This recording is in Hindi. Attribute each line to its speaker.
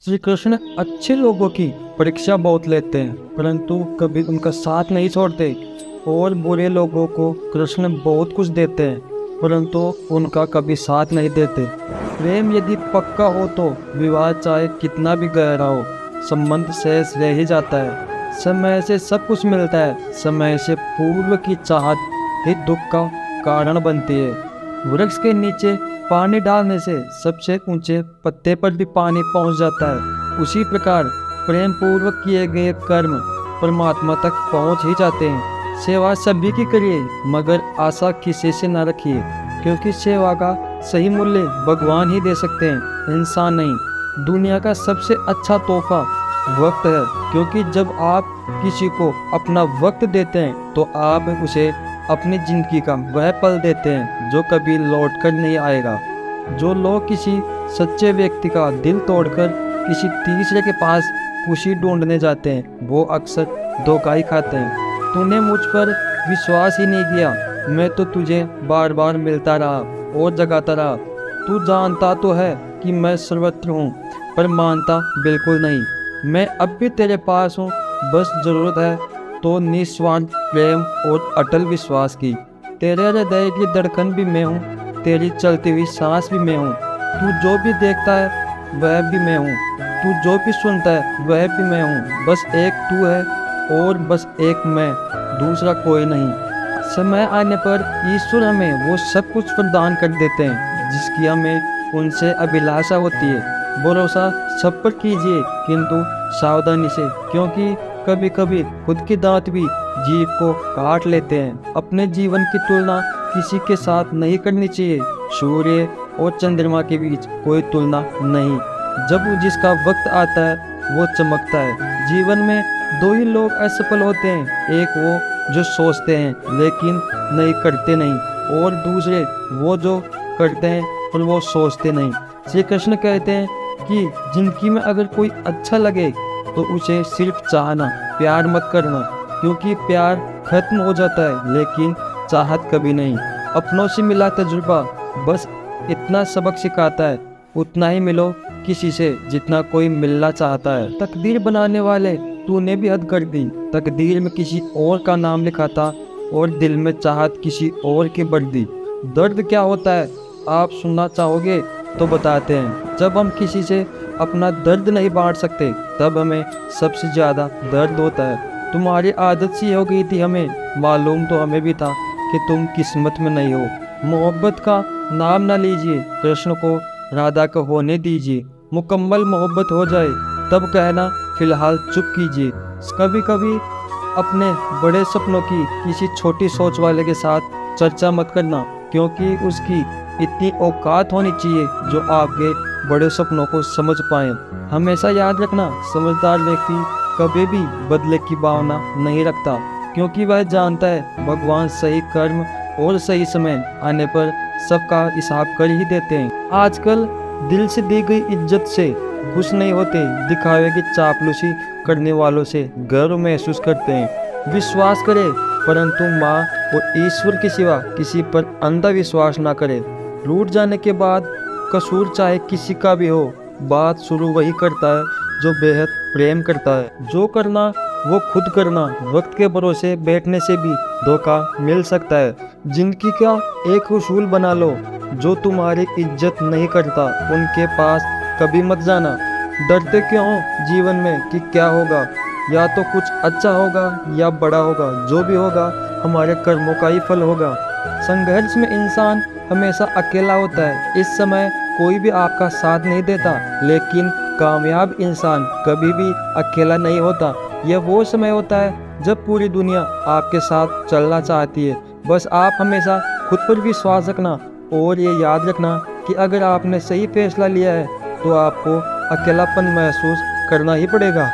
Speaker 1: श्री कृष्ण अच्छे लोगों की परीक्षा बहुत लेते हैं, परंतु कभी उनका साथ नहीं छोड़ते। और बुरे लोगों को कृष्ण बहुत कुछ देते हैं, परंतु उनका कभी साथ नहीं देते। प्रेम यदि पक्का हो तो विवाह चाहे कितना भी गहरा हो, संबंध शेष रह ही जाता है। समय से सब कुछ मिलता है, समय से पूर्व की चाहत ही दुख का कारण बनती है। वृक्ष के नीचे पानी डालने से सबसे ऊंचे पत्ते पर भी पानी पहुंच जाता है। उसी प्रकार प्रेम पूर्वक किए गए कर्म परमात्मा तक पहुंच ही जाते हैं। सेवा सभी की करिए, मगर आशा किसी से न रखिए, क्योंकि सेवा का सही मूल्य भगवान ही दे सकते हैं, इंसान नहीं। दुनिया का सबसे अच्छा तोहफा वक्त है, क्योंकि जब आप किसी को अपना वक्त देते हैं तो आप उसे अपनी जिंदगी का वह पल देते हैं जो कभी लौट कर नहीं आएगा। जो लोग किसी सच्चे व्यक्ति का दिल तोड़कर किसी तीसरे के पास खुशी ढूंढने जाते हैं, वो अक्सर धोखा ही खाते हैं। तूने मुझ पर विश्वास ही नहीं किया, मैं तो तुझे बार बार मिलता रहा और जगाता रहा। तू जानता तो है कि मैं सर्वत्र हूँ, पर मानता बिल्कुल नहीं। मैं अब भी तेरे पास हूँ, बस जरूरत है तो निस्वार्थ प्रेम और अटल विश्वास की। तेरे हृदय की धड़कन भी मैं हूँ, तेरी चलती हुई सांस भी मैं हूँ। तू जो भी देखता है वह भी मैं हूँ, तू जो भी सुनता है वह भी मैं हूँ। बस एक तू है और बस एक मैं, दूसरा कोई नहीं। समय आने पर ईश्वर हमें वो सब कुछ प्रदान कर देते हैं जिसकी हमें उनसे अभिलाषा होती है। भरोसा सब पर कीजिए, किंतु सावधानी से, क्योंकि कभी कभी खुद की दांत भी जीभ को काट लेते हैं। अपने जीवन की तुलना किसी के साथ नहीं करनी चाहिए। सूर्य और चंद्रमा के बीच कोई तुलना नहीं। जब जिसका वक्त आता है वो चमकता है। जीवन में दो ही लोग असफल होते हैं, एक वो जो सोचते हैं लेकिन नहीं करते नहीं, और दूसरे वो जो करते हैं पर वो सोचते नहीं। श्री कृष्ण कहते हैं कि जिंदगी में अगर कोई अच्छा लगे तो उसे सिर्फ चाहना, प्यार मत करना, क्योंकि प्यार खत्म हो जाता है लेकिन चाहत कभी नहीं। अपनों से मिला तजुर्बा बस इतना सबक सिखाता है, उतना ही मिलो किसी से जितना कोई मिलना चाहता है। तकदीर बनाने वाले, तूने भी हद कर दी। तकदीर में किसी और का नाम लिखा था और दिल में चाहत किसी और की बढ़ दी। दर्द क्या होता है आप सुनना चाहोगे तो बताते हैं। जब हम किसी से अपना दर्द नहीं बांट सकते तब हमें सबसे ज़्यादा दर्द होता है। तुम्हारी आदत सी हो गई थी, हमें मालूम तो हमें भी था कि तुम किस्मत में नहीं हो। मोहब्बत का नाम ना लीजिए, कृष्ण को राधा को होने दीजिए। मुकम्मल मोहब्बत हो जाए तब कहना, फिलहाल चुप कीजिए। कभी कभी अपने बड़े सपनों की किसी छोटी सोच वाले के साथ चर्चा मत करना, क्योंकि उसकी इतनी औकात होनी चाहिए जो आपके बड़े सपनों को समझ पाए। हमेशा याद रखना, समझदार व्यक्ति कभी भी बदले की भावना नहीं रखता, क्योंकि वह जानता है भगवान सही कर्म और सही समय आने पर सबका हिसाब कर ही देते हैं। आजकल दिल से दी गई इज्जत से खुश नहीं होते, दिखावे की चापलूसी करने वालों से गर्व महसूस करते हैं। विश्वास करें, परंतु माँ और ईश्वर के सिवा किसी पर अंधा विश्वास ना करें। रूठ जाने के बाद कसूर चाहे किसी का भी हो, बात शुरू वही करता है जो बेहद प्रेम करता है। जो करना वो खुद करना, वक्त के भरोसे बैठने से भी धोखा मिल सकता है। जिंदगी का एक उसूल बना लो, जो तुम्हारी इज्जत नहीं करता उनके पास कभी मत जाना। डरते क्यों हो जीवन में कि क्या होगा, या तो कुछ अच्छा होगा या बड़ा होगा, जो भी होगा हमारे कर्मों का ही फल होगा। संघर्ष में इंसान हमेशा अकेला होता है, इस समय कोई भी आपका साथ नहीं देता, लेकिन कामयाब इंसान कभी भी अकेला नहीं होता। यह वो समय होता है जब पूरी दुनिया आपके साथ चलना चाहती है। बस आप हमेशा खुद पर विश्वास रखना और ये याद रखना कि अगर आपने सही फैसला लिया है तो आपको अकेलापन महसूस करना ही पड़ेगा।